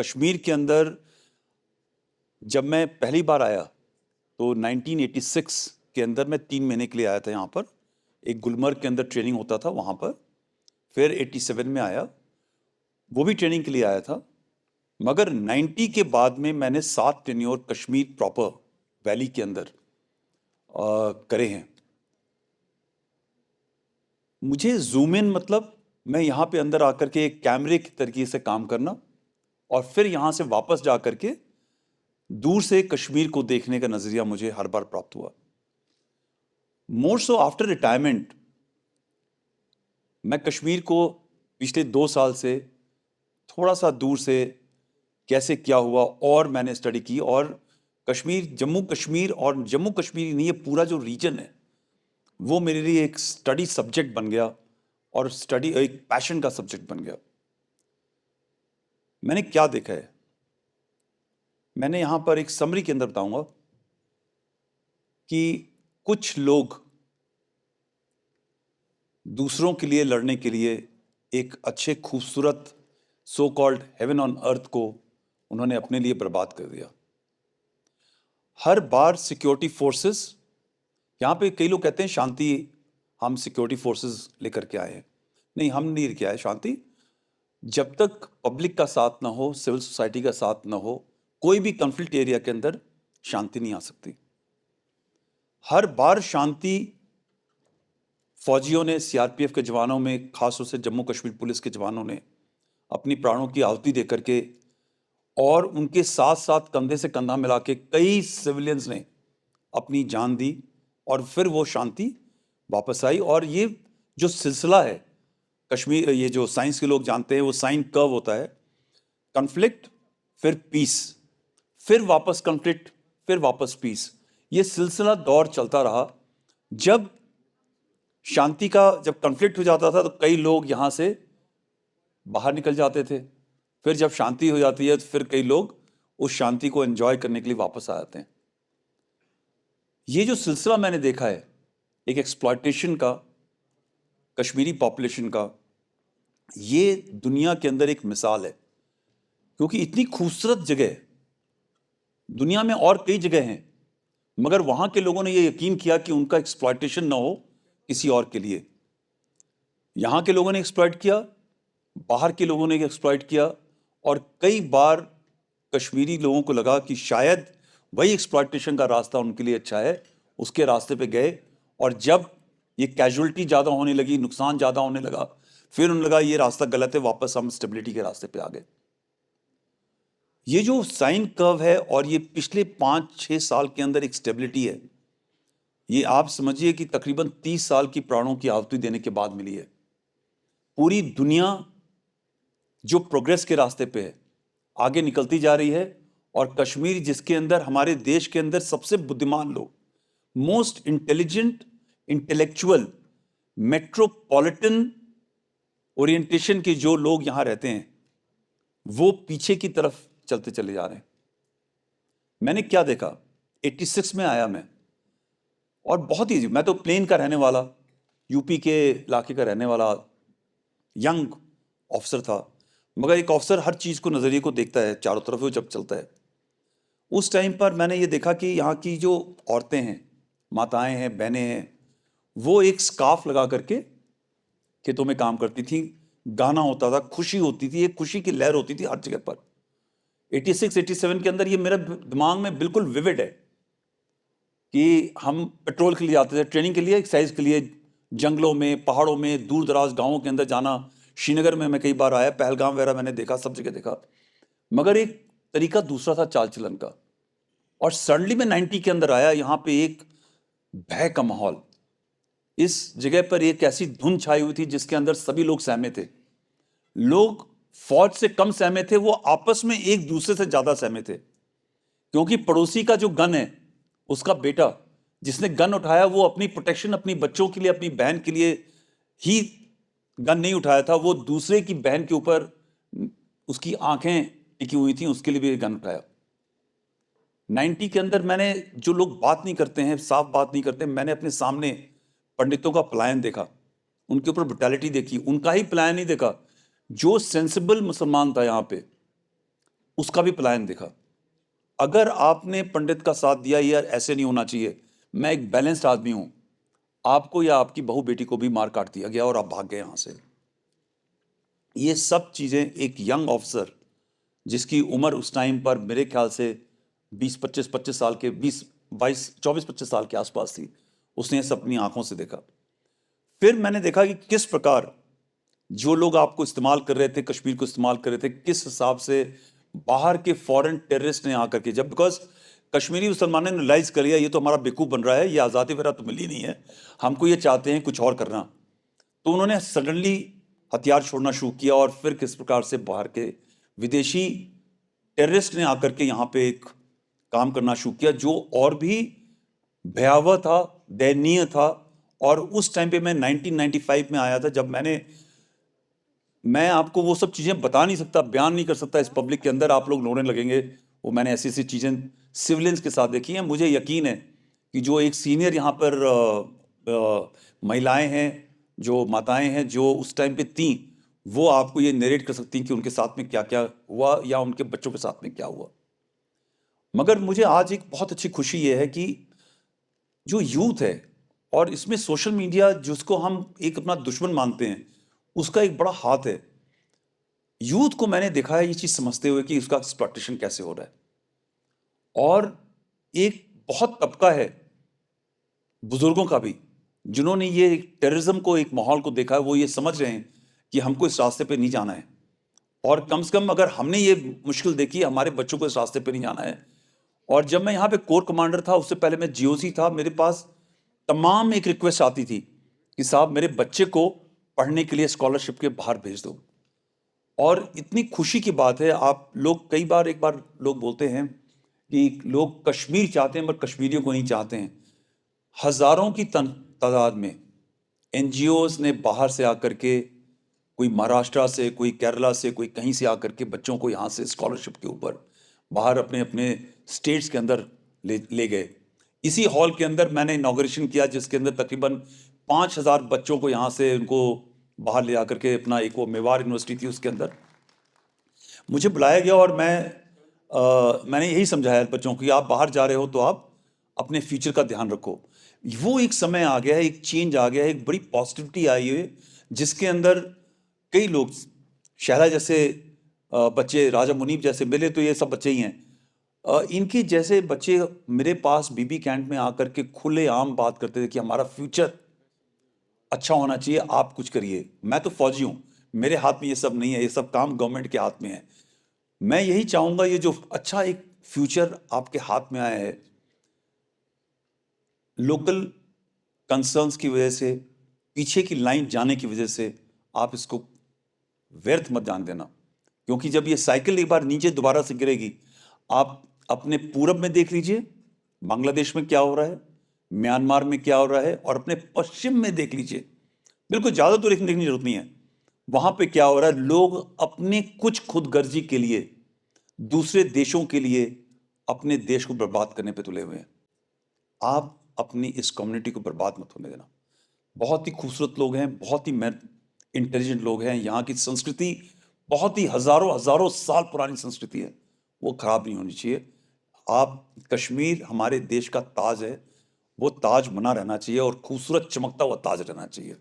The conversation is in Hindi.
कश्मीर के अंदर जब मैं पहली बार आया तो 1986 के अंदर मैं 3 महीने के लिए आया था यहाँ पर। एक गुलमर्ग के अंदर ट्रेनिंग होता था वहाँ पर। फिर 87 में आया, वो भी ट्रेनिंग के लिए आया था। मगर 90 के बाद में मैंने 7 टेन्योर कश्मीर प्रॉपर वैली के अंदर करे हैं। मुझे जूम इन मतलब मैं यहाँ पे अंदर आकर के एक कैमरे की तरीके से काम करना और फिर यहाँ से वापस जा कर के दूर से कश्मीर को देखने का नजरिया मुझे हर बार प्राप्त हुआ। मोर सो आफ्टर रिटायरमेंट मैं कश्मीर को पिछले 2 साल से थोड़ा सा दूर से कैसे क्या हुआ और मैंने स्टडी की। और कश्मीर, जम्मू कश्मीर, और जम्मू कश्मीर नहीं, ये पूरा जो रीजन है वो मेरे लिए एक स्टडी सब्जेक्ट बन गया और स्टडी एक पैशन का सब्जेक्ट बन गया। मैंने क्या देखा है, मैंने यहाँ पर एक समरी के अंदर बताऊंगा कि कुछ लोग दूसरों के लिए लड़ने के लिए एक अच्छे खूबसूरत so called heaven on earth को उन्होंने अपने लिए बर्बाद कर दिया। हर बार सिक्योरिटी फोर्सेस, यहाँ पे कई लोग कहते हैं शांति हम सिक्योरिटी फोर्सेस लेकर के आए हैं। नहीं, हम नहीं लेके आए शांति। जब तक पब्लिक का साथ ना हो, सिविल सोसाइटी का साथ ना हो, कोई भी कॉन्फ्लिक्ट एरिया के अंदर शांति नहीं आ सकती। हर बार शांति फौजियों ने, सीआरपीएफ के जवानों में, खासतौर से जम्मू कश्मीर पुलिस के जवानों ने अपनी प्राणों की आहुति दे करके और उनके साथ साथ कंधे से कंधा मिला के कई सिविलियंस ने अपनी जान दी और फिर वो शांति वापस आई। और ये जो सिलसिला है कश्मीर, ये जो साइंस के लोग जानते हैं, वो साइन कर्व होता है, कॉन्फ्लिक्ट फिर पीस, फिर वापस कॉन्फ्लिक्ट, फिर वापस पीस। ये सिलसिला दौर चलता रहा। जब शांति का, जब कॉन्फ्लिक्ट हो जाता था तो कई लोग यहाँ से बाहर निकल जाते थे। फिर जब शांति हो जाती है तो फिर कई लोग उस शांति को एंजॉय करने के लिए वापस आ जाते हैं। ये जो सिलसिला मैंने देखा है एक एक्सप्लॉयटेशन का, कश्मीरी पॉपुलेशन का, ये दुनिया के अंदर एक मिसाल है। क्योंकि इतनी खूबसूरत जगह दुनिया में और कई जगह हैं, मगर वहां के लोगों ने ये यकीन किया कि उनका एक्सप्लॉयटेशन ना हो किसी और के लिए। यहाँ के लोगों ने एक्सप्लॉयट किया, बाहर के लोगों ने एक्सप्लॉयट किया, और कई बार कश्मीरी लोगों को लगा कि शायद वही एक्सप्लॉयटेशन का रास्ता उनके लिए अच्छा है, उसके रास्ते पे गए। और जब ये कैजुअलिटी ज़्यादा होने लगी, नुकसान ज़्यादा होने लगा, फिर उन्हें लगा ये रास्ता गलत है, वापस हम स्टेबिलिटी के रास्ते पे आ गए। ये जो साइन कर्व है और ये पिछले 5-6 साल के अंदर एक स्टेबिलिटी है, ये आप समझिए कि तकरीबन 30 साल की प्राणों की आहुति देने के बाद मिली है। पूरी दुनिया जो प्रोग्रेस के रास्ते पे है, आगे निकलती जा रही है, और कश्मीर जिसके अंदर हमारे देश के अंदर सबसे बुद्धिमान लोग, most intelligent, intellectual, metropolitan orientation के जो लोग यहाँ रहते हैं, वो पीछे की तरफ चलते चले जा रहे हैं। मैंने क्या देखा, 86 में आया मैं, और बहुत ही, मैं तो प्लेन का रहने वाला, यूपी के इलाके का रहने वाला यंग ऑफिसर था। मगर एक ऑफिसर हर चीज़ को, नज़रिए को देखता है चारों तरफ वो जब चलता है। उस टाइम पर मैंने ये देखा कि यहाँ की जो औरतें हैं, माताएं हैं, बहनें हैं, वो एक स्कार्फ लगा करके खेतों में काम करती थी। गाना होता था, खुशी होती थी, एक खुशी की लहर होती थी हर जगह पर। 86-87 के अंदर ये मेरे दिमाग में बिल्कुल विविड है कि हम पेट्रोल के लिए जाते थे, ट्रेनिंग के लिए, एक्सरसाइज के लिए, जंगलों में, पहाड़ों में, दूर दराज गाँवों के अंदर जाना। श्रीनगर में मैं कई बार आया, पहलगाम वगैरह मैंने देखा, सब जगह देखा। मगर एक तरीका दूसरा था चाल चलन का। और सडनली मैं 90 के अंदर आया, यहाँ पे एक भय का माहौल, इस जगह पर एक ऐसी धुन छाई हुई थी जिसके अंदर सभी लोग सहमे थे। लोग फौज से कम सहमे थे, वो आपस में एक दूसरे से ज्यादा सहमे थे। क्योंकि पड़ोसी का जो गन है, उसका बेटा जिसने गन उठाया, वो अपनी प्रोटेक्शन, अपनी बच्चों के लिए, अपनी बहन के लिए ही गन नहीं उठाया था, वो दूसरे की बहन के ऊपर उसकी आंखें टिकी हुई थी, उसके लिए भी गन उठाया। 90 के अंदर मैंने, जो लोग बात नहीं करते हैं, साफ बात नहीं करते, मैंने अपने सामने पंडितों का पलायन देखा, उनके ऊपर ब्रुटैलिटी देखी, उनका ही पलायन नहीं देखा। जो सेंसिबल मुसलमान था यहाँ पे, उसका भी पलायन देखा। अगर आपने पंडित का साथ दिया, यार ऐसे नहीं होना चाहिए, मैं एक बैलेंस्ड आदमी हूं, आपको या आपकी बहू बेटी को भी मार काट दिया गया और आप भाग गए यहां से। ये सब चीजें एक यंग ऑफिसर जिसकी उम्र उस टाइम पर मेरे ख्याल से 20-25 साल के 24-25 साल के आसपास थी, उसने ये सब अपनी आंखों से देखा। फिर मैंने देखा कि किस प्रकार जो लोग आपको इस्तेमाल कर रहे थे, कश्मीर को इस्तेमाल कर रहे थे, किस हिसाब से बाहर के फॉरेन टेररिस्ट ने आकर के, जब बिकॉज कश्मीरी मुसलमानों ने रियलाइज कर लिया ये तो हमारा बेवकूफ़ बन रहा है, ये आज़ादी वगैरह तो मिली नहीं है, हमको ये चाहते हैं कुछ और करना, तो उन्होंने सडनली हथियार छोड़ना शुरू किया और फिर किस प्रकार से बाहर के विदेशी टेररिस्ट ने आकर के यहाँ पे एक काम करना शुरू किया जो और भी भयावह था, दयनीय था। और उस टाइम पे मैं 1995 में आया था, जब मैं आपको वो सब चीज़ें बता नहीं सकता, बयान नहीं कर सकता इस पब्लिक के अंदर, आप लोग रोने लगेंगे। वो मैंने ऐसी ऐसी चीज़ें सिविलियंस के साथ देखी हैं। मुझे यकीन है कि जो एक सीनियर यहाँ पर महिलाएं हैं, जो माताएं हैं, जो उस टाइम पे थी, वो आपको ये नरेट कर सकती हैं कि उनके साथ में क्या क्या हुआ या उनके बच्चों के साथ में क्या हुआ। मगर मुझे आज एक बहुत अच्छी खुशी ये है कि जो यूथ है, और इसमें सोशल मीडिया जिसको हम एक अपना दुश्मन मानते हैं, उसका एक बड़ा हाथ है। यूथ को मैंने देखा है ये चीज़ समझते हुए कि उसका एक्सप्लॉयटेशन कैसे हो रहा है। और एक बहुत तबका है बुजुर्गों का भी, जिन्होंने ये टेररिज्म को, एक माहौल को देखा है, वो ये समझ रहे हैं कि हमको इस रास्ते पे नहीं जाना है। और कम से कम अगर हमने ये मुश्किल देखी, हमारे बच्चों को इस रास्ते पे नहीं जाना है। और जब मैं यहाँ पे कोर कमांडर था, उससे पहले मैं जीओसी था, मेरे पास तमाम एक रिक्वेस्ट आती थी कि साहब मेरे बच्चे को पढ़ने के लिए स्कॉलरशिप के बाहर भेज दो। और इतनी खुशी की बात है, आप लोग कई बार, एक बार लोग बोलते हैं कि लोग कश्मीर चाहते हैं पर कश्मीरियों को नहीं चाहते हैं। हजारों की तादाद में एनजीओज ने बाहर से आकर के, कोई महाराष्ट्र से, कोई केरला से, कोई कहीं से आकर के बच्चों को यहाँ से स्कॉलरशिप के ऊपर बाहर अपने अपने स्टेट्स के अंदर ले गए। इसी हॉल के अंदर मैंने इनॉग्रेशन किया, जिसके अंदर तकरीबन 5,000 बच्चों को यहाँ से उनको बाहर ले आकर के, अपना एक वो मेवाड़ यूनिवर्सिटी थी उसके अंदर मुझे बुलाया गया। और मैंने यही समझाया बच्चों को कि आप बाहर जा रहे हो तो आप अपने फ्यूचर का ध्यान रखो। वो एक समय आ गया है, एक चेंज आ गया है, एक बड़ी पॉजिटिविटी आई है, जिसके अंदर कई लोग, शहला जैसे बच्चे, राजा मुनीब जैसे मिले तो ये सब बच्चे ही हैं, इनके जैसे बच्चे मेरे पास बीबी कैंट में आकर के खुले आम बात करते थे कि हमारा फ्यूचर अच्छा होना चाहिए, आप कुछ करिए। मैं तो फौजी हूँ, मेरे हाथ में ये सब नहीं है, ये सब काम गवर्नमेंट के हाथ में है। मैं यही चाहूँगा ये जो अच्छा एक फ्यूचर आपके हाथ में आया है, लोकल कंसर्न्स की वजह से, पीछे की लाइन जाने की वजह से आप इसको व्यर्थ मत जान देना। क्योंकि जब ये साइकिल एक बार नीचे दोबारा से गिरेगी, आप अपने पूरब में देख लीजिए बांग्लादेश में क्या हो रहा है, म्यांमार में क्या हो रहा है, और अपने पश्चिम में देख लीजिए, बिल्कुल ज़्यादा दूर देखने की जरूरत नहीं है, वहां पे क्या हो रहा है। लोग अपने कुछ खुदगर्जी के लिए, दूसरे देशों के लिए अपने देश को बर्बाद करने पे तुले हुए हैं। आप अपनी इस कम्युनिटी को बर्बाद मत होने देना। बहुत ही खूबसूरत लोग हैं, बहुत ही इंटेलिजेंट लोग हैं, यहाँ की संस्कृति बहुत ही हजारों हजारों साल पुरानी संस्कृति है, वो खराब नहीं होनी चाहिए। आप, कश्मीर हमारे देश का ताज है, वो ताज बना रहना चाहिए और खूबसूरत चमकता हुआ ताज रहना चाहिए।